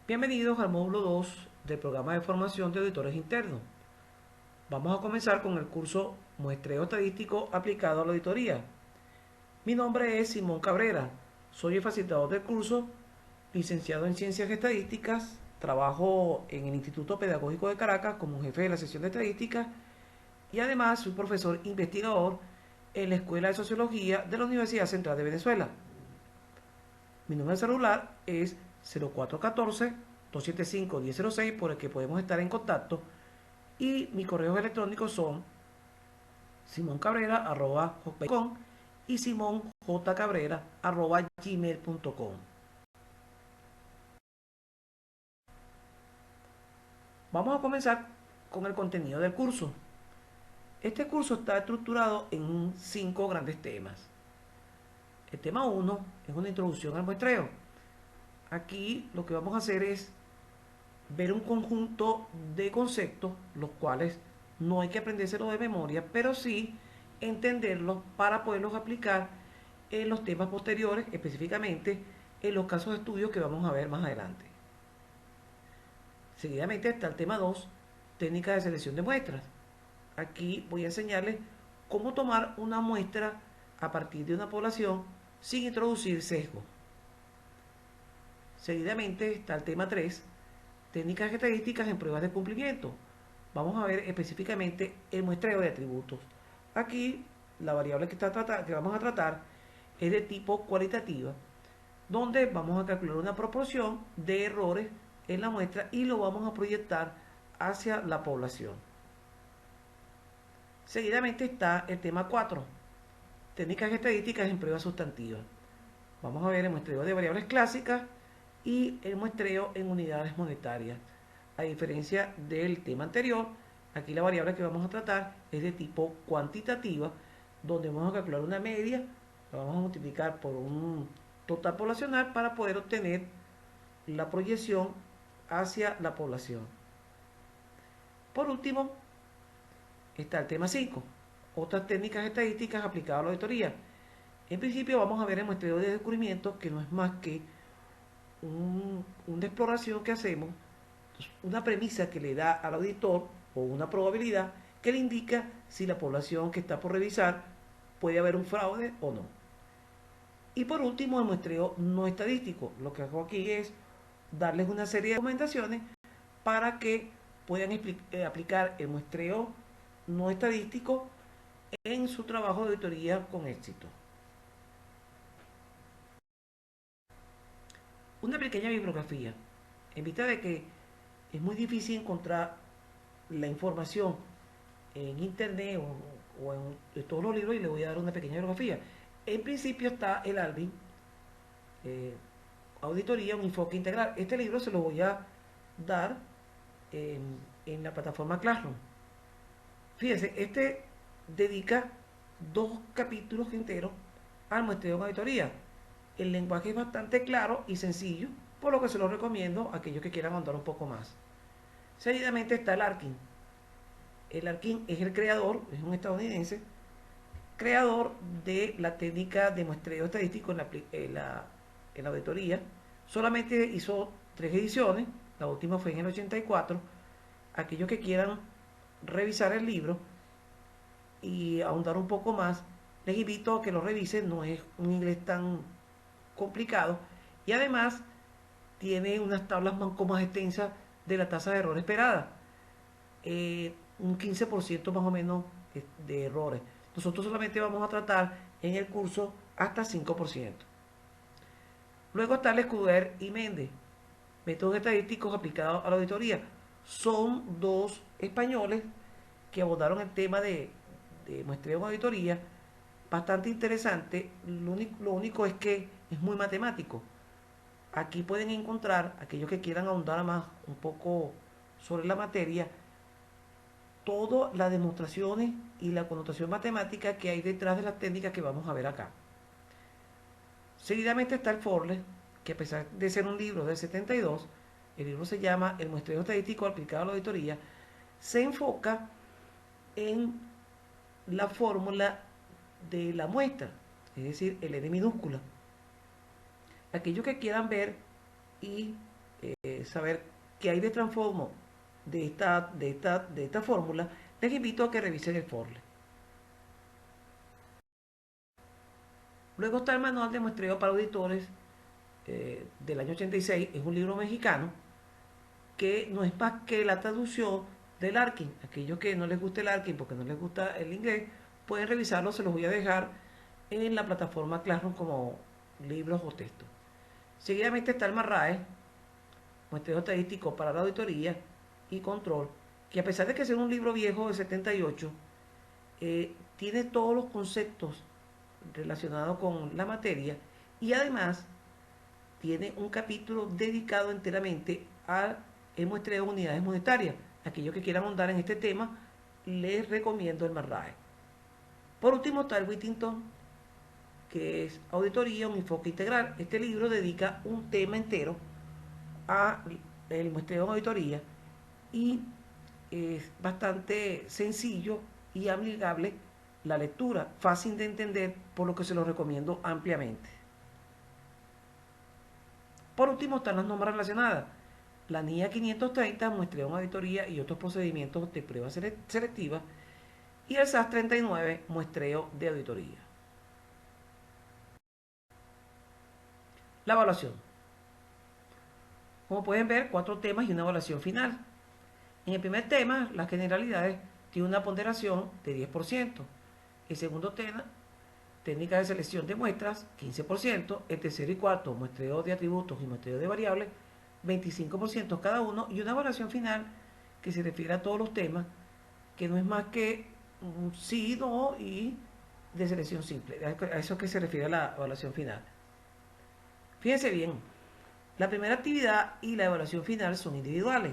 Bienvenidos al módulo 2 del programa de formación de auditores internos. Vamos a comenzar con el curso Muestreo Estadístico aplicado a la auditoría. Mi nombre es Simón Cabrera, soy el facilitador del curso, licenciado en Ciencias Estadísticas, trabajo en el Instituto Pedagógico de Caracas como jefe de la sección de Estadística y además soy profesor investigador en la Escuela de Sociología de la Universidad Central de Venezuela. Mi número de celular es 0414-275-1006 por el que podemos estar en contacto y mis correos electrónicos son simoncabrera@hotmail.com y simonjcabrera@gmail.com. Vamos a comenzar con el contenido del curso. Este curso está estructurado en 5 grandes temas. El tema 1 es una introducción al muestreo. Aquí lo que vamos a hacer es ver un conjunto de conceptos, los cuales no hay que aprendérselos de memoria, pero sí entenderlos para poderlos aplicar en los temas posteriores, específicamente en los casos de estudio que vamos a ver más adelante. Seguidamente está el tema 2, técnicas de selección de muestras. Aquí voy a enseñarles cómo tomar una muestra a partir de una población sin introducir sesgo. Seguidamente está el tema 3, técnicas estadísticas en pruebas de cumplimiento. Vamos a ver específicamente el muestreo de atributos. Aquí la variable que vamos a tratar es de tipo cualitativa, donde vamos a calcular una proporción de errores en la muestra y lo vamos a proyectar hacia la población. Seguidamente está el tema 4, técnicas estadísticas en pruebas sustantivas. Vamos a ver el muestreo de variables clásicas y el muestreo en unidades monetarias. A diferencia del tema anterior, aquí la variable que vamos a tratar es de tipo cuantitativa, donde vamos a calcular una media, la vamos a multiplicar por un total poblacional para poder obtener la proyección hacia la población. Por último, está el tema 5, otras técnicas estadísticas aplicadas a la auditoría. En principio vamos a ver el muestreo de descubrimiento, que no es más que una exploración que hacemos, una premisa que le da al auditor o una probabilidad que le indica si la población que está por revisar puede haber un fraude o no. Y por último, el muestreo no estadístico. Lo que hago aquí es darles una serie de recomendaciones para que puedan aplicar el muestreo no estadístico en su trabajo de auditoría con éxito. Una pequeña bibliografía. En vista de que es muy difícil encontrar la información en internet o en todos los libros, y le voy a dar una pequeña bibliografía. En principio está el Alvin, eh, Auditoría, un enfoque integral. Este libro se lo voy a dar en la plataforma Classroom. Fíjense, este dedica 2 capítulos enteros al muestreo en auditoría. El lenguaje es bastante claro y sencillo, por lo que se lo recomiendo a aquellos que quieran ahondar un poco más. Seguidamente está el Arkin. El Arkin es el creador, es un estadounidense, creador de la técnica de muestreo estadístico en la auditoría. Solamente hizo 3 ediciones, la última fue en el 84. Aquellos que quieran revisar el libro y ahondar un poco más, les invito a que lo revisen, no es un inglés tan complicado y además tiene unas tablas un poco más extensas de la tasa de error esperada. Un 15% más o menos de errores. Nosotros solamente vamos a tratar en el curso hasta 5%. Luego está el Escuder y Méndez, métodos estadísticos aplicados a la auditoría. Son 2 españoles que abordaron el tema de muestreo en auditoría, bastante interesante. Lo único es que es muy matemático. Aquí pueden encontrar, aquellos que quieran ahondar más un poco sobre la materia, todas las demostraciones y la connotación matemática que hay detrás de las técnicas que vamos a ver acá. Seguidamente está el Forle, que a pesar de ser un libro del 72, el libro se llama El muestreo estadístico aplicado a la auditoría, se enfoca en la fórmula de la muestra, es decir, el N minúscula. Aquellos que quieran ver y saber qué hay de transformo de esta fórmula, les invito a que revisen el FORLE. Luego está el manual de muestreo para auditores del año 86. Es un libro mexicano que no es más que la traducción del Arkin. Aquellos que no les guste el Arkin porque no les gusta el inglés, pueden revisarlo, se los voy a dejar en la plataforma Classroom como libros o textos. Seguidamente está el MARRAE, muestreo estadístico para la auditoría y control, que a pesar de que es un libro viejo de 78, tiene todos los conceptos relacionados con la materia y además tiene un capítulo dedicado enteramente al muestreo de unidades monetarias. Aquellos que quieran ahondar en este tema, les recomiendo el MARRAE. Por último está el Whittington, que es auditoría, un enfoque integral. Este libro dedica un tema entero a el muestreo de auditoría y es bastante sencillo y amigable la lectura, fácil de entender, por lo que se lo recomiendo ampliamente. Por último están las normas relacionadas. La NIA 530, muestreo en auditoría y otros procedimientos de prueba selectiva, y el SAS 39, muestreo de auditoría. La evaluación. Como pueden ver, 4 temas y una evaluación final. En el primer tema, las generalidades, tiene una ponderación de 10%. El segundo tema, técnica de selección de muestras, 15%. El tercero y cuarto, muestreo de atributos y muestreo de variables, 25% cada uno. Y una evaluación final que se refiere a todos los temas, que no es más que un sí, no y de selección simple. A eso es que se refiere a la evaluación final. Fíjense bien, la primera actividad y la evaluación final son individuales.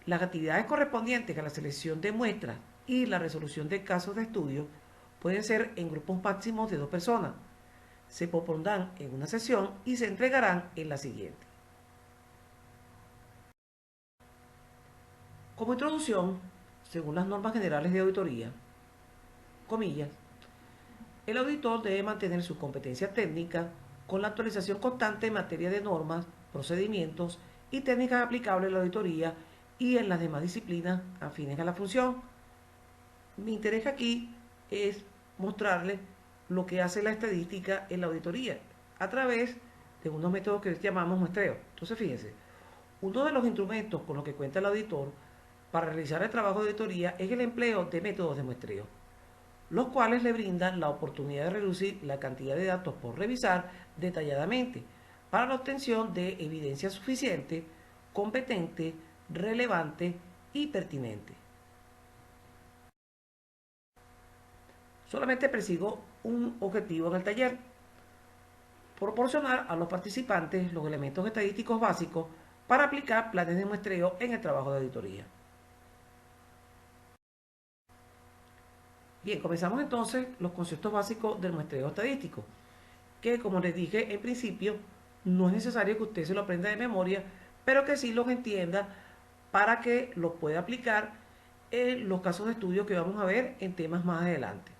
Las actividades correspondientes a la selección de muestras y la resolución de casos de estudio pueden ser en grupos máximos de 2 personas. Se propondrán en una sesión y se entregarán en la siguiente. Como introducción, según las normas generales de auditoría, comillas, el auditor debe mantener su competencia técnica con la actualización constante en materia de normas, procedimientos y técnicas aplicables en la auditoría y en las demás disciplinas afines a la función. Mi interés aquí es mostrarles lo que hace la estadística en la auditoría a través de unos métodos que llamamos muestreo. Entonces, fíjense, uno de los instrumentos con los que cuenta el auditor para realizar el trabajo de auditoría es el empleo de métodos de muestreo, los cuales le brindan la oportunidad de reducir la cantidad de datos por revisar detalladamente para la obtención de evidencia suficiente, competente, relevante y pertinente. Solamente persigo un objetivo en el taller: proporcionar a los participantes los elementos estadísticos básicos para aplicar planes de muestreo en el trabajo de auditoría. Bien, comenzamos entonces los conceptos básicos del muestreo estadístico, que como les dije en principio, no es necesario que usted se lo aprenda de memoria, pero que sí los entienda para que los pueda aplicar en los casos de estudio que vamos a ver en temas más adelante.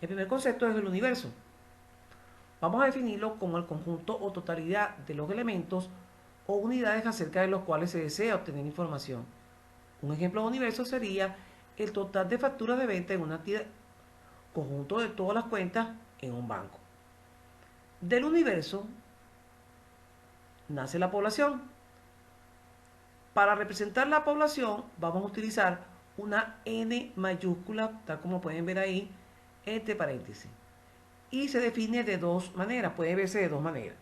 El primer concepto es el universo. Vamos a definirlo como el conjunto o totalidad de los elementos o unidades acerca de los cuales se desea obtener información. Un ejemplo de universo sería el total de facturas de venta en una entidad, conjunto de todas las cuentas en un banco. Del universo nace la población. Para representar la población vamos a utilizar una N mayúscula, tal como pueden ver ahí, entre paréntesis. Y se define de 2 maneras, puede verse de 2 maneras.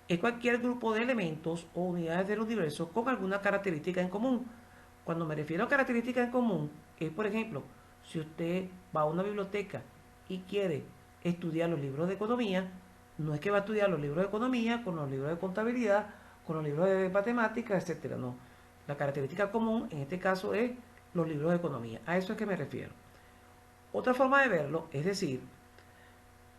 Es cualquier grupo de elementos o unidades del universo con alguna característica en común. Cuando me refiero a características en común, es por ejemplo, si usted va a una biblioteca y quiere estudiar los libros de economía, no es que va a estudiar los libros de economía con los libros de contabilidad, con los libros de matemáticas, etcétera. No. La característica común en este caso es los libros de economía. A eso es que me refiero. Otra forma de verlo es decir,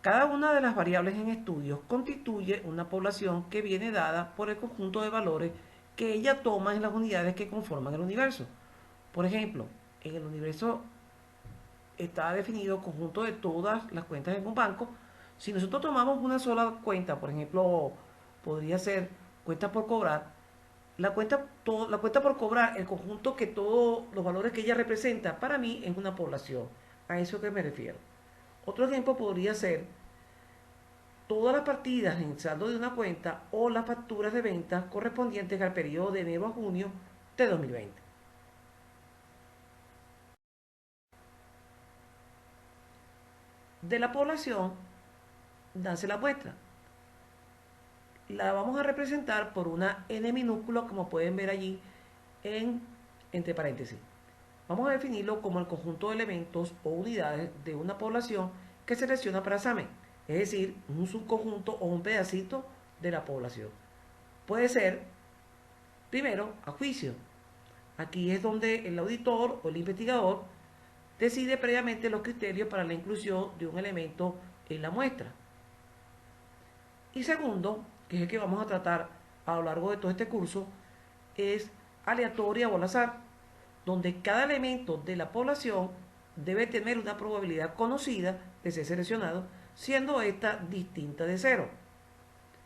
cada una de las variables en estudios constituye una población que viene dada por el conjunto de valores que ella toma en las unidades que conforman el universo. Por ejemplo, en el universo está definido el conjunto de todas las cuentas en un banco, Si nosotros tomamos una sola cuenta, por ejemplo, podría ser cuenta por cobrar, la cuenta por cobrar, el conjunto que todos los valores que ella representa, para mí es una población. A eso que me refiero. Otro ejemplo podría ser todas las partidas en saldo de una cuenta o las facturas de ventas correspondientes al periodo de enero a junio de 2020. De la población, danse la muestra. La vamos a representar por una N minúscula, como pueden ver allí en entre paréntesis. Vamos a definirlo como el conjunto de elementos o unidades de una población que se selecciona para examen, es decir, un subconjunto o un pedacito de la población. Puede ser, primero, a juicio. Aquí es donde el auditor o el investigador decide previamente los criterios para la inclusión de un elemento en la muestra. Y segundo, que es el que vamos a tratar a lo largo de todo este curso, es aleatoria o al azar, donde cada elemento de la población debe tener una probabilidad conocida de ser seleccionado, siendo esta distinta de cero.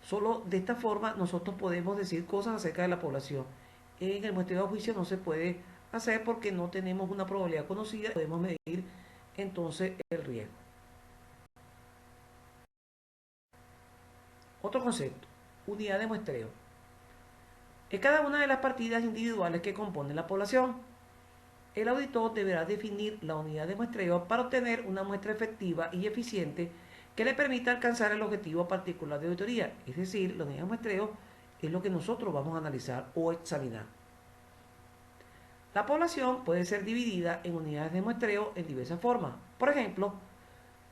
Solo de esta forma nosotros podemos decir cosas acerca de la población. En el muestreo de juicio no se puede hacer porque no tenemos una probabilidad conocida, podemos medir entonces el riesgo. Otro concepto, unidad de muestreo. Es cada una de las partidas individuales que componen la población. El auditor deberá definir la unidad de muestreo para obtener una muestra efectiva y eficiente que le permita alcanzar el objetivo particular de auditoría. Es decir, la unidad de muestreo es lo que nosotros vamos a analizar o examinar. La población puede ser dividida en unidades de muestreo en diversas formas. Por ejemplo,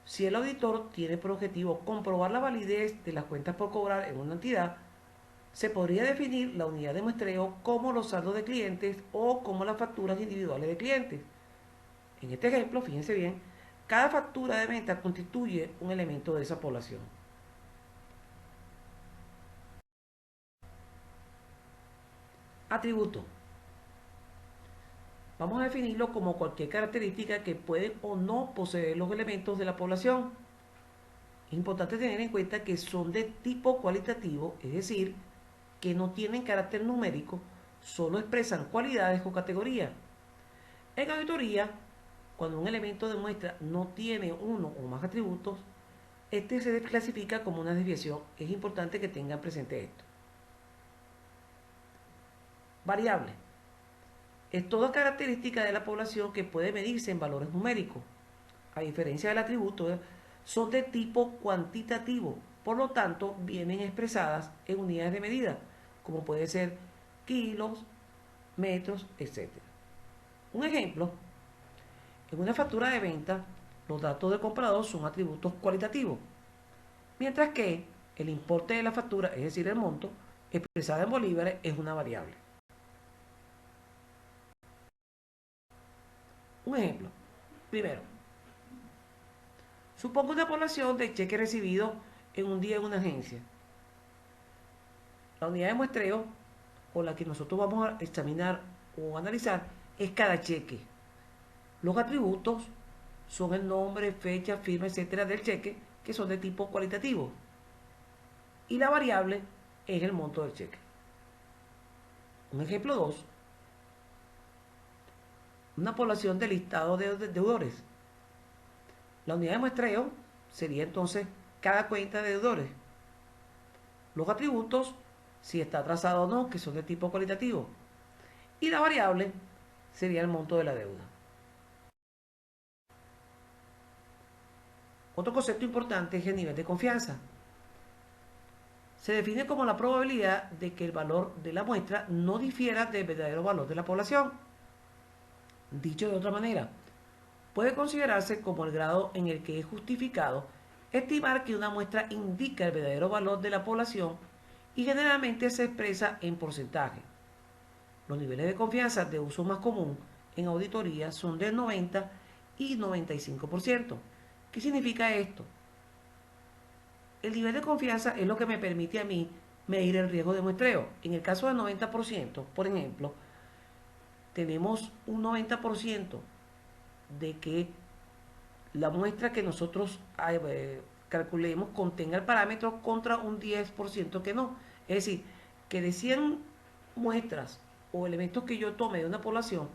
si el auditor tiene por objetivo comprobar la validez de las cuentas por cobrar en una entidad, se podría definir la unidad de muestreo como los saldos de clientes o como las facturas individuales de clientes. En este ejemplo, fíjense bien, cada factura de venta constituye un elemento de esa población. Atributo. Vamos a definirlo como cualquier característica que pueden o no poseer los elementos de la población. Es importante tener en cuenta que son de tipo cualitativo, es decir, que no tienen carácter numérico, solo expresan cualidades o categorías. En auditoría, cuando un elemento de muestra no tiene uno o más atributos, este se clasifica como una desviación. Es importante que tengan presente esto. Variable. Es toda característica de la población que puede medirse en valores numéricos. A diferencia del atributo, son de tipo cuantitativo, por lo tanto vienen expresadas en unidades de medida, como puede ser kilos, metros, etc. Un ejemplo, en una factura de venta, los datos del comprador son atributos cualitativos, mientras que el importe de la factura, es decir, el monto, expresado en bolívares, es una variable. Un ejemplo, primero, supongo una población de cheques recibidos en un día en una agencia. La unidad de muestreo, o la que nosotros vamos a examinar o analizar, es cada cheque. Los atributos son el nombre, fecha, firma, etcétera del cheque, que son de tipo cualitativo. Y la variable es el monto del cheque. Un ejemplo 2, una población de listado de deudores. La unidad de muestreo sería entonces cada cuenta de deudores. Los atributos, si está atrasado o no, que son de tipo cualitativo. Y la variable sería el monto de la deuda. Otro concepto importante es el nivel de confianza. Se define como la probabilidad de que el valor de la muestra no difiera del verdadero valor de la población. Dicho de otra manera, puede considerarse como el grado en el que es justificado estimar que una muestra indica el verdadero valor de la población y generalmente se expresa en porcentaje. Los niveles de confianza de uso más común en auditoría son del 90 y 95%. ¿Qué significa esto? El nivel de confianza es lo que me permite a mí medir el riesgo de muestreo. En el caso del 90%, por ejemplo, tenemos un 90% de que la muestra que nosotros calculemos, contenga el parámetro contra un 10% que no. Es decir, que de 100 muestras o elementos que yo tome de una población,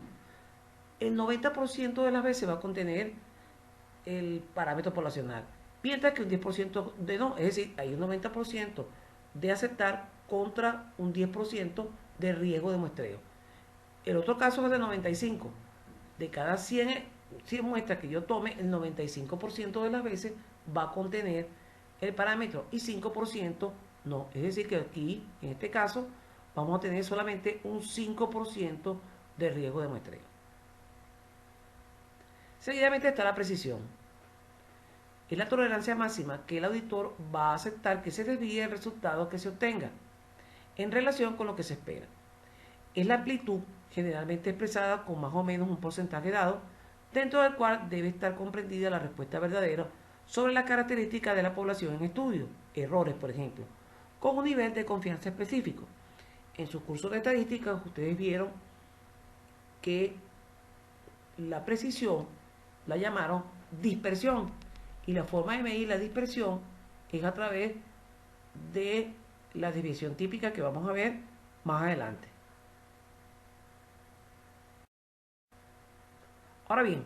el 90% de las veces va a contener el parámetro poblacional, mientras que un 10% de no, es decir, hay un 90% de aceptar contra un 10% de riesgo de muestreo. El otro caso es de 95. De cada 100 muestras que yo tome, el 95% de las veces va a contener el parámetro y 5% no. Es decir, que aquí, en este caso, vamos a tener solamente un 5% de riesgo de muestreo. Seguidamente está la precisión. Es la tolerancia máxima que el auditor va a aceptar que se desvíe el resultado que se obtenga en relación con lo que se espera. Es la amplitud generalmente expresada con más o menos un porcentaje dado, dentro del cual debe estar comprendida la respuesta verdadera sobre las características de la población en estudio, errores por ejemplo, con un nivel de confianza específico. En sus cursos de estadística ustedes vieron que la precisión la llamaron dispersión, y la forma de medir la dispersión es a través de la desviación típica que vamos a ver más adelante. Ahora bien,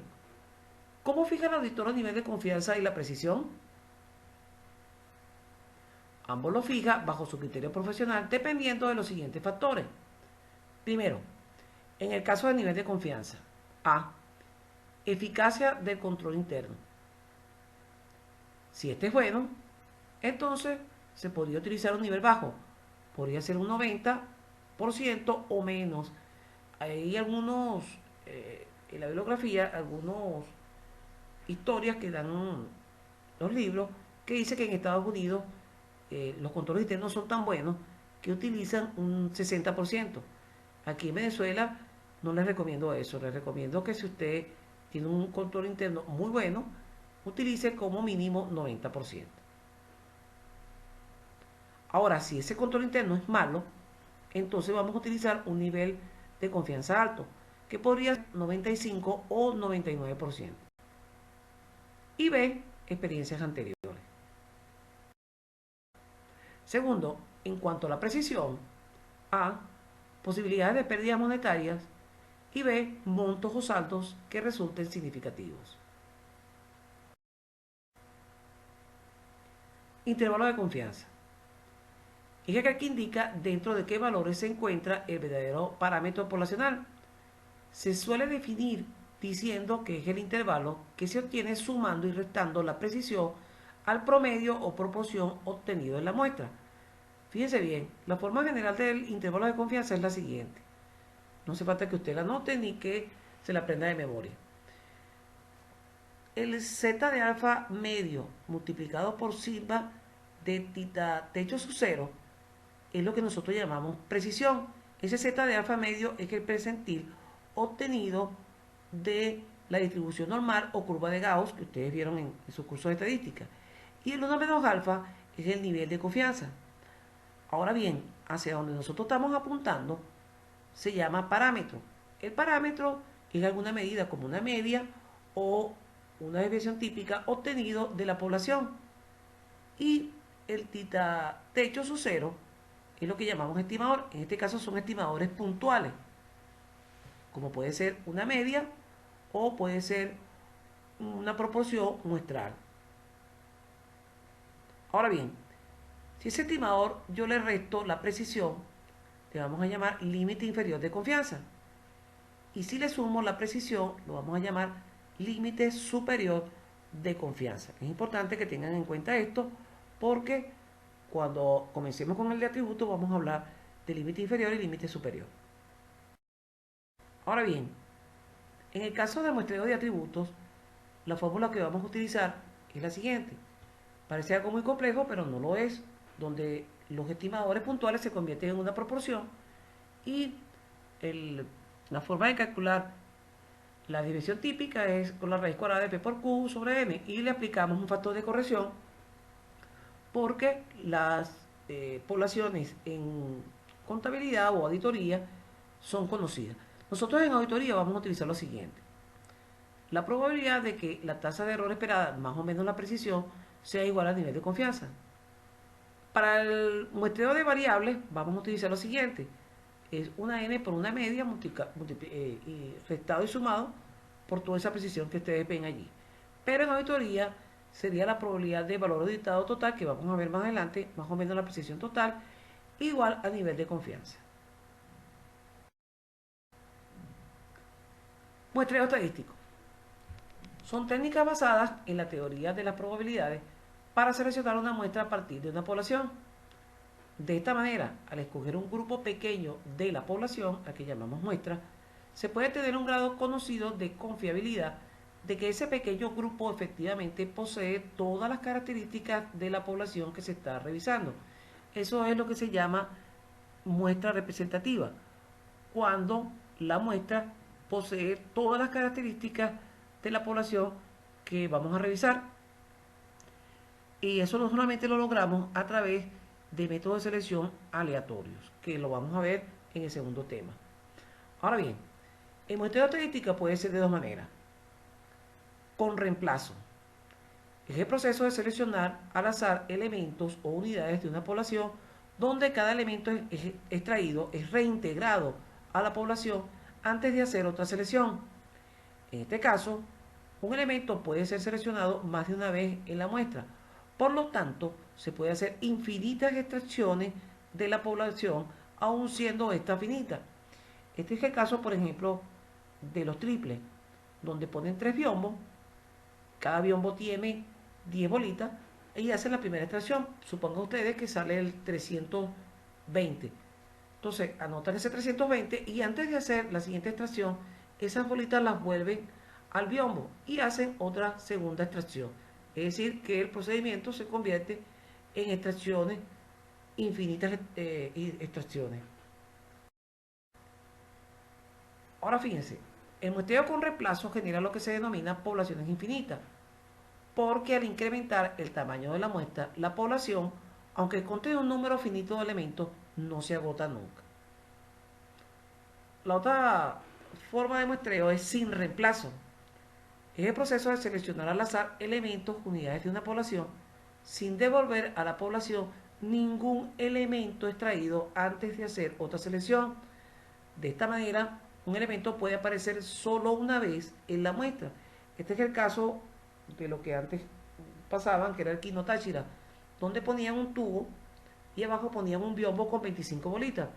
¿cómo fija el auditor el nivel de confianza y la precisión? Ambos lo fija bajo su criterio profesional dependiendo de los siguientes factores. Primero, en el caso del nivel de confianza, A. Eficacia del control interno. Si este es bueno, entonces se podría utilizar un nivel bajo. Podría ser un 90% o menos. Hay algunos, en la bibliografía, algunos historias que dan los libros que dice que en Estados Unidos los controles internos son tan buenos que utilizan un 60%. Aquí en Venezuela no les recomiendo eso. Les recomiendo que si usted tiene un control interno muy bueno, utilice como mínimo 90%. Ahora, si ese control interno es malo, entonces vamos a utilizar un nivel de confianza alto, que podría ser 95 o 99%. Y B, experiencias anteriores. Segundo, en cuanto a la precisión, A, posibilidades de pérdidas monetarias, y B, montos o saldos que resulten significativos. Intervalo de confianza. Es que aquí indica dentro de qué valores se encuentra el verdadero parámetro poblacional. Se suele definir diciendo que es el intervalo que se obtiene sumando y restando la precisión al promedio o proporción obtenido en la muestra. Fíjense bien, la forma general del intervalo de confianza es la siguiente. No hace falta que usted la anote ni que se la aprenda de memoria. El z de alfa medio multiplicado por sigma de tita techo su cero es lo que nosotros llamamos precisión. Ese z de alfa medio es el percentil obtenido de la distribución normal o curva de Gauss que ustedes vieron en su curso de estadística. Y el 1 menos alfa es el nivel de confianza. Ahora bien, hacia donde nosotros estamos apuntando se llama parámetro. El parámetro es alguna medida como una media o una desviación típica obtenido de la población. Y el tita techo su cero es lo que llamamos estimador. En este caso son estimadores puntuales, como puede ser una media o puede ser una proporción muestral. Ahora bien, si ese estimador yo le resto la precisión, le vamos a llamar límite inferior de confianza. Y si le sumo la precisión, lo vamos a llamar límite superior de confianza. Es importante que tengan en cuenta esto porque cuando comencemos con el de atributos vamos a hablar de límite inferior y límite superior. Ahora bien, en el caso del muestreo de atributos, la fórmula que vamos a utilizar es la siguiente. Parece algo muy complejo, pero no lo es, donde los estimadores puntuales se convierten en una proporción y la forma de calcular la división típica es con la raíz cuadrada de P por Q sobre M y le aplicamos un factor de corrección porque las poblaciones en contabilidad o auditoría son conocidas. Nosotros en auditoría vamos a utilizar lo siguiente. La probabilidad de que la tasa de error esperada, más o menos la precisión, sea igual al nivel de confianza. Para el muestreo de variables vamos a utilizar lo siguiente. Es una n por una media y restado y sumado por toda esa precisión que ustedes ven allí. Pero en auditoría sería la probabilidad de valor auditado total, que vamos a ver más adelante, más o menos la precisión total, igual a nivel de confianza. Muestreo estadístico. Son técnicas basadas en la teoría de las probabilidades para seleccionar una muestra a partir de una población. De esta manera, al escoger un grupo pequeño de la población, a que llamamos muestra, se puede tener un grado conocido de confiabilidad de que ese pequeño grupo efectivamente posee todas las características de la población que se está revisando. Eso es lo que se llama muestra representativa, cuando la muestra posee todas las características de la población que vamos a revisar. Y eso no solamente lo logramos a través de métodos de selección aleatorios, que lo vamos a ver en el segundo tema. Ahora bien, el muestreo estadística puede ser de dos maneras. Con reemplazo. Es el proceso de seleccionar al azar elementos o unidades de una población donde cada elemento es extraído, es reintegrado a la población antes de hacer otra selección. En este caso, un elemento puede ser seleccionado más de una vez en la muestra. Por lo tanto, se puede hacer infinitas extracciones de la población, aun siendo esta finita. Este es el caso, por ejemplo, de los triples, donde ponen 3 biombos, cada biombo tiene 10 bolitas, y hacen la primera extracción. Supongan ustedes que sale el 320. Entonces, anotan ese 320 y antes de hacer la siguiente extracción, esas bolitas las vuelven al biombo y hacen otra segunda extracción. Es decir, que el procedimiento se convierte en extracciones, infinitas extracciones. Ahora fíjense, el muestreo con reemplazo genera lo que se denomina poblaciones infinitas, porque al incrementar el tamaño de la muestra, la población, aunque contenga un número finito de elementos, no se agota nunca. La otra forma de muestreo es sin reemplazo. Es el proceso de seleccionar al azar elementos, unidades de una población, sin devolver a la población ningún elemento extraído antes de hacer otra selección. De esta manera, un elemento puede aparecer solo una vez en la muestra. Este es el caso de lo que antes pasaban, que era el Kino Táchira, donde ponían un tubo y abajo ponían un biombo con 25 bolitas.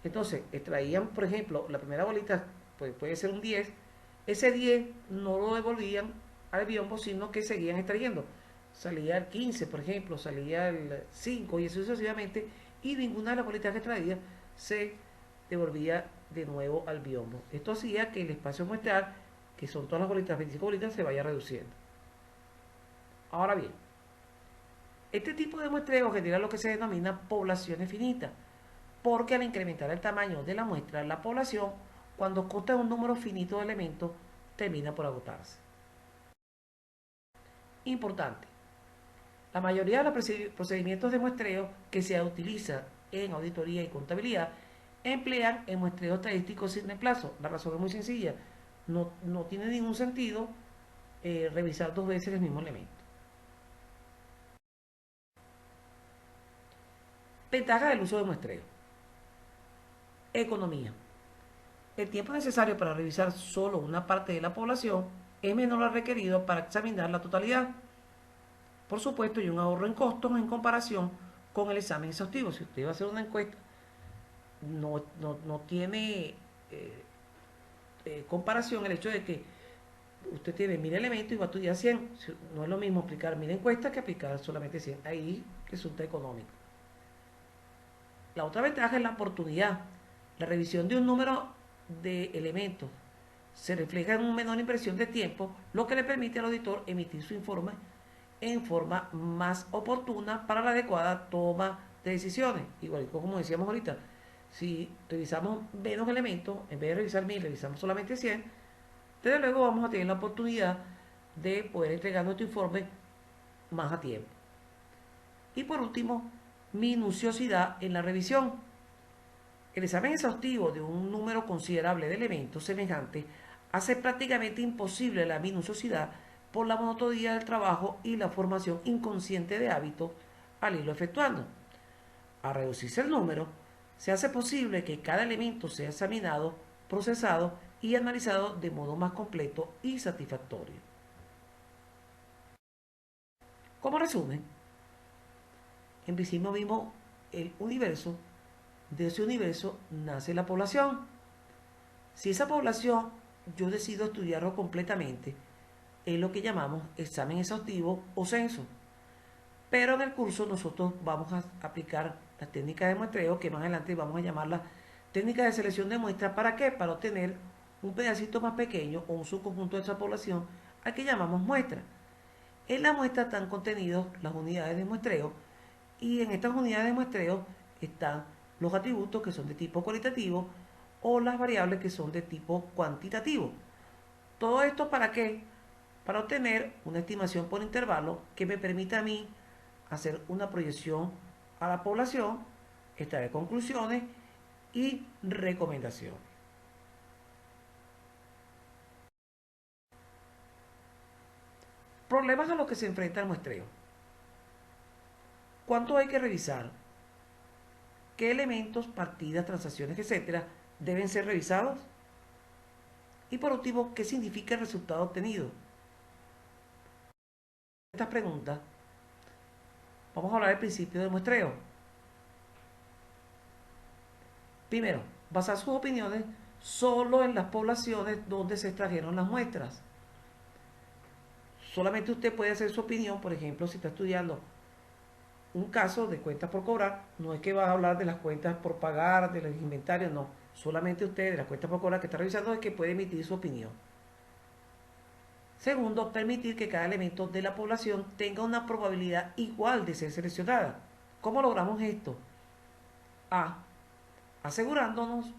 Entonces, extraían, por ejemplo, la primera bolita pues, puede ser un 10. Ese 10 no lo devolvían al biombo, sino que seguían extrayendo. Salía el 15, por ejemplo, salía el 5 y así sucesivamente, y ninguna de las bolitas que extraía se devolvía de nuevo al biombo. Esto hacía que el espacio muestral, que son todas las bolitas, 25 bolitas, se vaya reduciendo. Ahora bien, este tipo de muestreo genera lo que se denomina poblaciones finitas, porque al incrementar el tamaño de la muestra, la población, cuando consta de un número finito de elementos, termina por agotarse. Importante, la mayoría de los procedimientos de muestreo que se utiliza en auditoría y contabilidad emplean el muestreo estadístico sin reemplazo. La razón es muy sencilla, no tiene ningún sentido revisar dos veces el mismo elemento. Ventaja del uso de muestreo. Economía. El tiempo necesario para revisar solo una parte de la población es menor al requerido para examinar la totalidad. Por supuesto, hay un ahorro en costos en comparación con el examen exhaustivo. Si usted va a hacer una encuesta, no tiene comparación el hecho de que usted tiene 1000 elementos y va a estudiar 100. No es lo mismo aplicar 1000 encuestas que aplicar solamente 100. Ahí resulta económico. La otra ventaja es la oportunidad. La revisión de un número de elementos se refleja en una menor inversión de tiempo, lo que le permite al auditor emitir su informe en forma más oportuna para la adecuada toma de decisiones. Igual como decíamos ahorita, si revisamos menos elementos, en vez de revisar 1000, revisamos solamente 100, desde luego vamos a tener la oportunidad de poder entregar nuestro informe más a tiempo. Y por último, minuciosidad en la revisión. El examen exhaustivo de un número considerable de elementos semejantes hace prácticamente imposible la minuciosidad por la monotonía del trabajo y la formación inconsciente de hábitos al irlo efectuando. Al reducirse el número, se hace posible que cada elemento sea examinado, procesado y analizado de modo más completo y satisfactorio. Como resumen, en principio vimos el universo, de ese universo nace la población. Si esa población yo decido estudiarlo completamente, es lo que llamamos examen exhaustivo o censo. Pero en el curso nosotros vamos a aplicar las técnicas de muestreo, que más adelante vamos a llamarlas técnicas de selección de muestras. ¿Para qué? Para obtener un pedacito más pequeño o un subconjunto de esa población al que llamamos muestra. En la muestra están contenidos las unidades de muestreo y en estas unidades de muestreo están los atributos que son de tipo cualitativo o las variables que son de tipo cuantitativo. ¿Todo esto para qué? Para obtener una estimación por intervalo que me permita a mí hacer una proyección a la población, extraer conclusiones y recomendaciones. Problemas a los que se enfrenta el muestreo. ¿Cuánto hay que revisar? ¿Qué elementos, partidas, transacciones, etcétera, deben ser revisados? Y por último, ¿qué significa el resultado obtenido? Estas preguntas, vamos a hablar del principio del muestreo. Primero, basar sus opiniones solo en las poblaciones donde se extrajeron las muestras. Solamente usted puede hacer su opinión, por ejemplo, si está estudiando un caso de cuentas por cobrar, no es que va a hablar de las cuentas por pagar, de los inventarios, no. Solamente usted de las cuentas por cobrar que está revisando es que puede emitir su opinión. Segundo, permitir que cada elemento de la población tenga una probabilidad igual de ser seleccionada. ¿Cómo logramos esto? A. Asegurándonos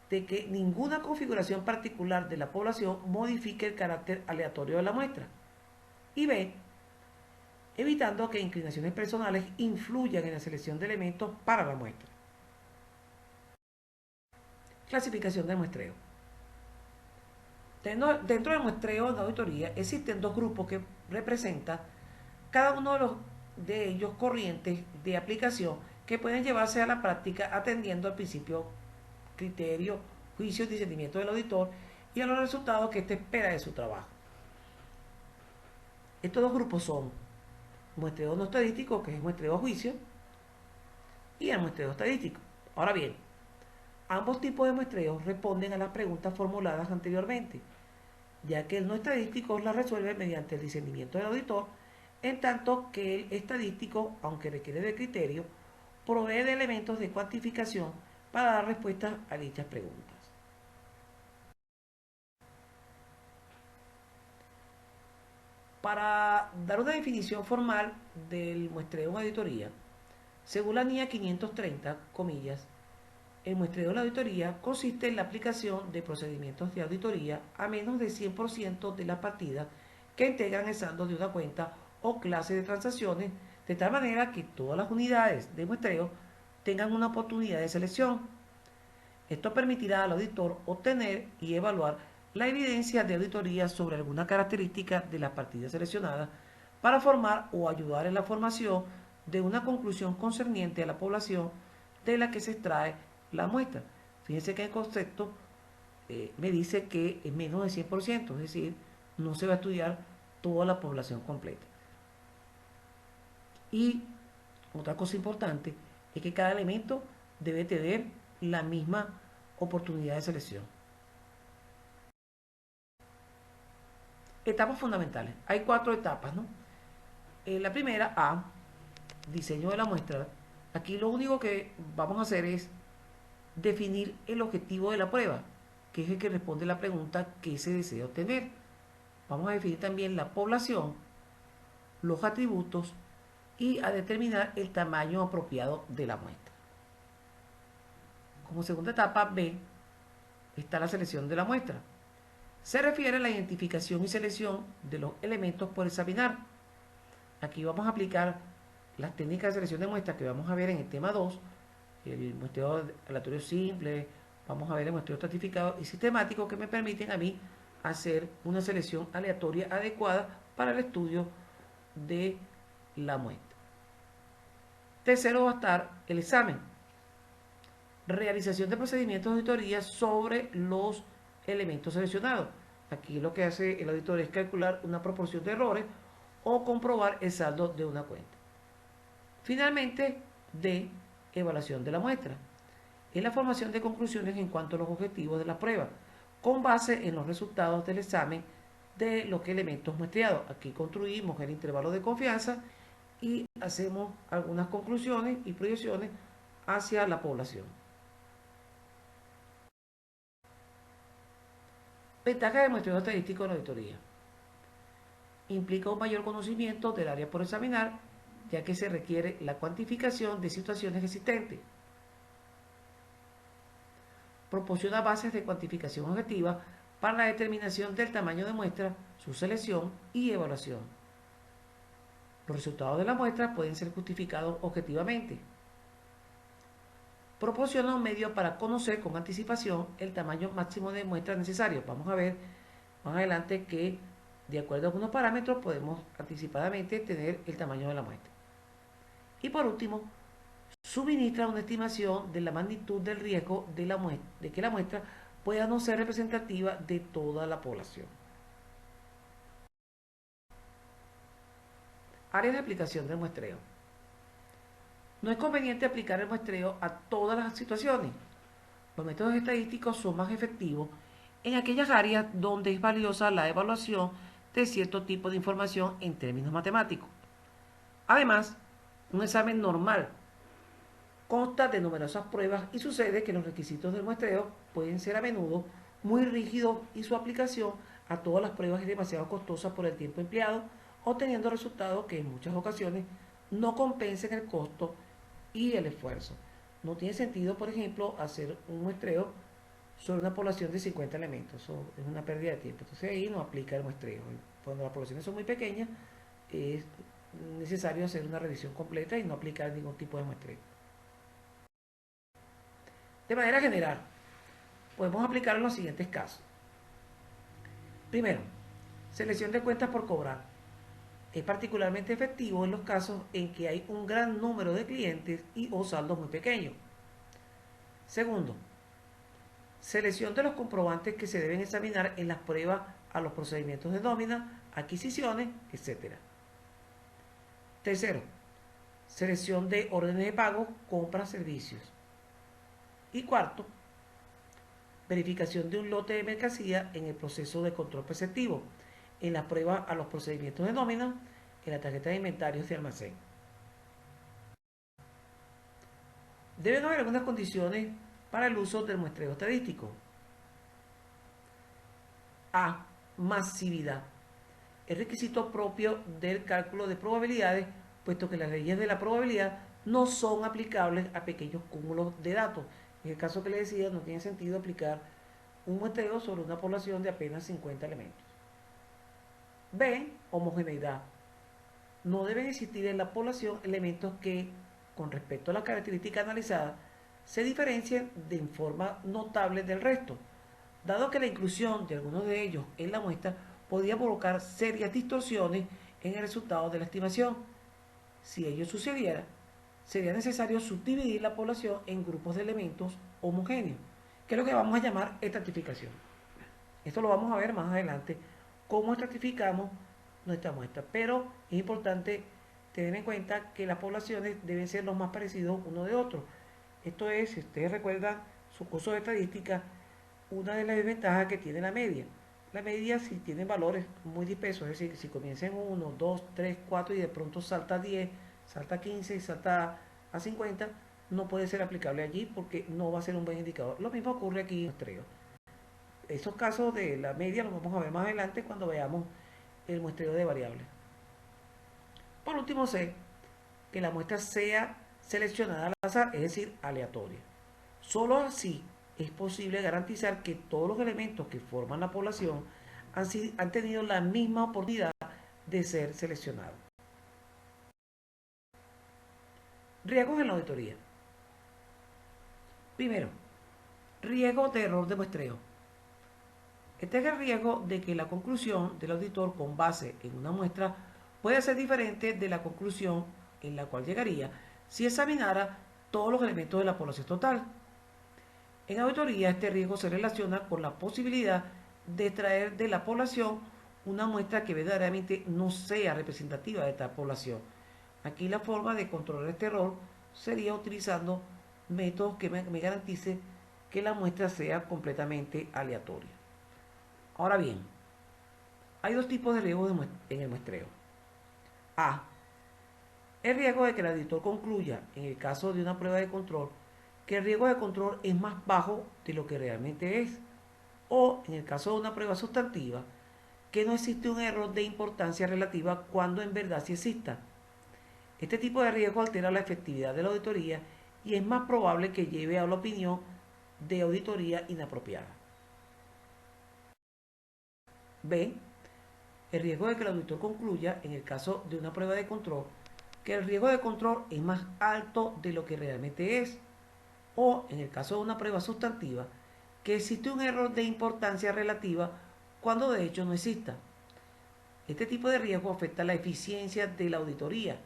de que ninguna configuración particular de la población modifique el carácter aleatorio de la muestra. Y B. Evitando que inclinaciones personales influyan en la selección de elementos para la muestra. Clasificación del muestreo. Dentro del muestreo de auditoría existen dos grupos que representan cada uno de ellos corrientes de aplicación que pueden llevarse a la práctica atendiendo al principio criterio, juicio y discernimiento del auditor y a los resultados que éste espera de su trabajo. Estos dos grupos son muestreo no estadístico, que es muestreo a juicio, y el muestreo estadístico. Ahora bien, ambos tipos de muestreos responden a las preguntas formuladas anteriormente, ya que el no estadístico las resuelve mediante el discernimiento del auditor, en tanto que el estadístico, aunque requiere de criterio, provee de elementos de cuantificación para dar respuestas a dichas preguntas. Para dar una definición formal del muestreo en auditoría, según la NIA 530, comillas, el muestreo de la auditoría consiste en la aplicación de procedimientos de auditoría a menos de 100% de las partidas que integran el saldo de una cuenta o clase de transacciones, de tal manera que todas las unidades de muestreo tengan una oportunidad de selección. Esto permitirá al auditor obtener y evaluar la evidencia de auditoría sobre alguna característica de las partidas seleccionadas para formar o ayudar en la formación de una conclusión concerniente a la población de la que se extrae la muestra. Fíjense que el concepto me dice que es menos de 100%, es decir, no se va a estudiar toda la población completa. Y otra cosa importante es que cada elemento debe tener la misma oportunidad de selección. Etapas fundamentales. Hay 4 etapas, ¿no? La primera, A, diseño de la muestra. Aquí lo único que vamos a hacer es definir el objetivo de la prueba, que es el que responde la pregunta que se desea obtener. Vamos a definir también la población, los atributos y a determinar el tamaño apropiado de la muestra. Como segunda etapa, B, está la selección de la muestra. Se refiere a la identificación y selección de los elementos por examinar. Aquí vamos a aplicar las técnicas de selección de muestras que vamos a ver en el tema 2, el muestreo aleatorio simple, vamos a ver el muestreo estratificado y sistemático que me permiten a mí hacer una selección aleatoria adecuada para el estudio de la muestra. Tercero va a estar el examen. Realización de procedimientos de auditoría sobre los elementos seleccionados. Aquí lo que hace el auditor es calcular una proporción de errores o comprobar el saldo de una cuenta. Finalmente, D, evaluación de la muestra. Es la formación de conclusiones en cuanto a los objetivos de la prueba, con base en los resultados del examen de los elementos muestreados. Aquí construimos el intervalo de confianza y hacemos algunas conclusiones y proyecciones hacia la población. Ventaja del muestreo estadístico en la auditoría. Implica un mayor conocimiento del área por examinar, ya que se requiere la cuantificación de situaciones existentes. Proporciona bases de cuantificación objetiva para la determinación del tamaño de muestra, su selección y evaluación. Los resultados de la muestra pueden ser justificados objetivamente. Proporciona un medio para conocer con anticipación el tamaño máximo de muestra necesario. Vamos a ver más adelante que de acuerdo a algunos parámetros podemos anticipadamente tener el tamaño de la muestra. Y por último, suministra una estimación de la magnitud del riesgo de que la muestra pueda no ser representativa de toda la población. Áreas de aplicación del muestreo. No es conveniente aplicar el muestreo a todas las situaciones. Los métodos estadísticos son más efectivos en aquellas áreas donde es valiosa la evaluación de cierto tipo de información en términos matemáticos. Además, un examen normal consta de numerosas pruebas y sucede que los requisitos del muestreo pueden ser a menudo muy rígidos y su aplicación a todas las pruebas es demasiado costosa por el tiempo empleado, obteniendo resultados que en muchas ocasiones no compensen el costo y el esfuerzo. No tiene sentido, por ejemplo, hacer un muestreo sobre una población de 50 elementos. Eso es una pérdida de tiempo. Entonces ahí no aplica el muestreo. Cuando las poblaciones son muy pequeñas, es necesario hacer una revisión completa y no aplicar ningún tipo de muestreo. De manera general, podemos aplicar en los siguientes casos. Primero, selección de cuentas por cobrar. Es particularmente efectivo en los casos en que hay un gran número de clientes y o saldos muy pequeños. Segundo, selección de los comprobantes que se deben examinar en las pruebas a los procedimientos de nómina, adquisiciones, etc. Tercero, selección de órdenes de pago, compras, servicios. Y cuarto, verificación de un lote de mercancía en el proceso de control preceptivo, en la prueba a los procedimientos de nómina, en la tarjeta de inventarios de almacén. Deben haber algunas condiciones para el uso del muestreo estadístico. A. Masividad. Es requisito propio del cálculo de probabilidades, puesto que las leyes de la probabilidad no son aplicables a pequeños cúmulos de datos. En el caso que le decía, no tiene sentido aplicar un muestreo sobre una población de apenas 50 elementos. B. Homogeneidad. No deben existir en la población elementos que, con respecto a las características analizadas, se diferencien de forma notable del resto, dado que la inclusión de algunos de ellos en la muestra podría provocar serias distorsiones en el resultado de la estimación. Si ello sucediera, sería necesario subdividir la población en grupos de elementos homogéneos, que es lo que vamos a llamar estratificación. Esto lo vamos a ver más adelante, cómo estratificamos nuestra muestra. Pero es importante tener en cuenta que las poblaciones deben ser los más parecidos uno de otro. Esto es, si ustedes recuerdan su curso de estadística, una de las desventajas que tiene la media. La media, si tiene valores muy dispersos, es decir, si comienza en 1, 2, 3, 4 y de pronto salta a 10, salta a 15 y salta a 50, no puede ser aplicable allí porque no va a ser un buen indicador. Lo mismo ocurre aquí en el muestreo. Esos casos de la media los vamos a ver más adelante cuando veamos el muestreo de variables. Por último, C, que la muestra sea seleccionada al azar, es decir, aleatoria. Solo así es posible garantizar que todos los elementos que forman la población han tenido la misma oportunidad de ser seleccionados. Riesgos en la auditoría. Primero, riesgo de error de muestreo. Este es el riesgo de que la conclusión del auditor con base en una muestra pueda ser diferente de la conclusión en la cual llegaría si examinara todos los elementos de la población total. En auditoría, este riesgo se relaciona con la posibilidad de extraer de la población una muestra que verdaderamente no sea representativa de esta población. Aquí la forma de controlar este error sería utilizando métodos que me garanticen que la muestra sea completamente aleatoria. Ahora bien, hay dos tipos de riesgos en el muestreo. A. El riesgo de que el auditor concluya, en el caso de una prueba de control, que el riesgo de control es más bajo de lo que realmente es. O, en el caso de una prueba sustantiva, que no existe un error de importancia relativa cuando en verdad sí exista. Este tipo de riesgo altera la efectividad de la auditoría y es más probable que lleve a la opinión de auditoría inapropiada. B. El riesgo de que el auditor concluya, en el caso de una prueba de control, que el riesgo de control es más alto de lo que realmente es. O, en el caso de una prueba sustantiva, que existe un error de importancia relativa cuando de hecho no exista. Este tipo de riesgo afecta la eficiencia de la auditoría,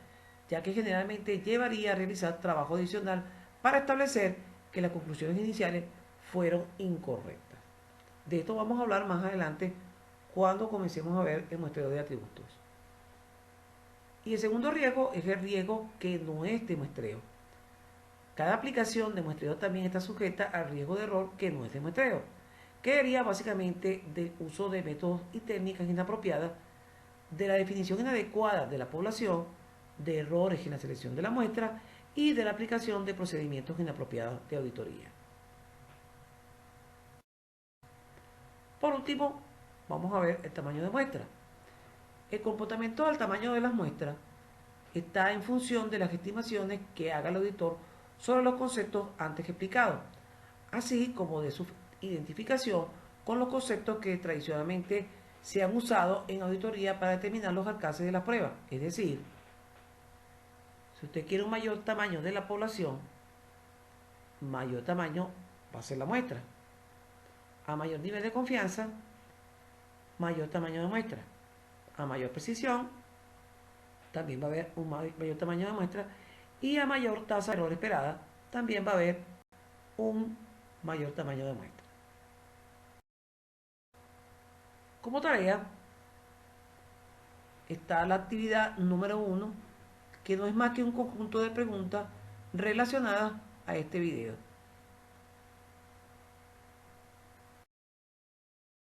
ya que generalmente llevaría a realizar trabajo adicional para establecer que las conclusiones iniciales fueron incorrectas. De esto vamos a hablar más adelante cuando comencemos a ver el muestreo de atributos. Y el segundo riesgo es el riesgo que no es de muestreo. Cada aplicación de muestreo también está sujeta al riesgo de error que no es de muestreo, que sería básicamente del uso de métodos y técnicas inapropiadas, de la definición inadecuada de la población, de errores en la selección de la muestra y de la aplicación de procedimientos inapropiados de auditoría. Por último, vamos a ver el tamaño de muestra. El comportamiento del tamaño de las muestras está en función de las estimaciones que haga el auditor sobre los conceptos antes explicados, así como de su identificación con los conceptos que tradicionalmente se han usado en auditoría para determinar los alcances de la prueba. Es decir, si usted quiere un mayor tamaño de la población, mayor tamaño va a ser la muestra. A mayor nivel de confianza, mayor tamaño de muestra. A mayor precisión, también va a haber un mayor tamaño de muestra. Y a mayor tasa de error esperada, también va a haber un mayor tamaño de muestra. Como tarea está la actividad número 1, que no es más que un conjunto de preguntas relacionadas a este video.